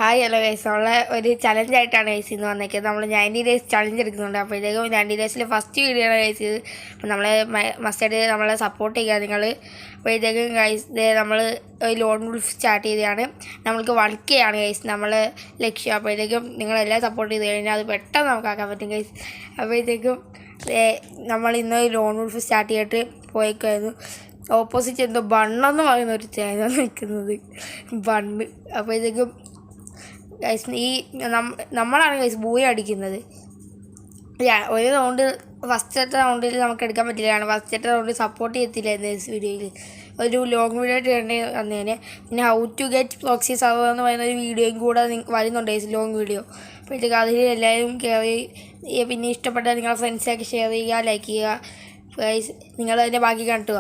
Hi hello guys, നമ്മളെ ഒരു ചലഞ്ചായിട്ടാണ് guys ഇന്ന് വന്നേക്കുന്നത്. നമ്മൾ 90 ഡേയ്സ് ചലഞ്ച് എടുക്കുന്നുണ്ട്. അപ്പോഴത്തേക്കും 90 ഡേയ്സിൽ ഫസ്റ്റ് വീഡിയോ ആണ് ഗൈസ് ഇത്. അപ്പം നമ്മളെ മസ്റ്റായിട്ട് നമ്മളെ സപ്പോർട്ട് ചെയ്യുക നിങ്ങൾ. അപ്പോഴത്തേക്കും ഗൈസ് നമ്മൾ ലോൺ വുൾഫ് സ്റ്റാർട്ട് ചെയ്തതാണ്. നമ്മൾക്ക് 1K ആണ് ഗൈസ് നമ്മൾ ലക്ഷ്യം. അപ്പോഴത്തേക്കും നിങ്ങളെല്ലാം സപ്പോർട്ട് ചെയ്ത് കഴിഞ്ഞാൽ അത് പെട്ടെന്ന് നമുക്കാക്കാൻ പറ്റും ഗൈസ്. അപ്പോഴത്തേക്കും നമ്മൾ ഇന്ന് ലോൺ വുൾഫ് സ്റ്റാർട്ട് ചെയ്തിട്ട് പോയേക്കായിരുന്നു. ഓപ്പോസിറ്റ് എന്തോ ബണ്ണെന്ന് പറയുന്ന ഒരു ചാനൽ നിൽക്കുന്നത്, ബണ്ണ്. അപ്പോഴത്തേക്കും ഗൈസ് നമ്മളാണ് ഗൈസ് ബൂയ അടിക്കുന്നത്. ഒരു റൗണ്ട് ഫസ്റ്റത്തെ റൗണ്ടിൽ നമുക്ക് എടുക്കാൻ പറ്റില്ല, കാരണം ഫസ്റ്റത്തെ റൗണ്ടിൽ സപ്പോർട്ട് ചെയ്യത്തില്ല ഗൈസ്. വീഡിയോയിൽ ഒരു ലോങ് വീഡിയോ ഇടേണ്ടി വന്നതിന്. പിന്നെ how to get proxy server എന്ന് പറയുന്ന ഒരു വീഡിയോയും കൂടെ വരുന്നുണ്ട് ഗൈസ്, ലോങ് വീഡിയോ. അപ്പോഴത്തേക്ക് അതിൽ എല്ലാവരും കയറി. പിന്നെ ഇഷ്ടപ്പെട്ടാൽ നിങ്ങളുടെ ഫ്രണ്ട്സൊക്കെ ഷെയർ ചെയ്യുക, ലൈക്ക് ചെയ്യുക ഗൈസ്. നിങ്ങളതിൻ്റെ ബാക്കി കണ്ടുക.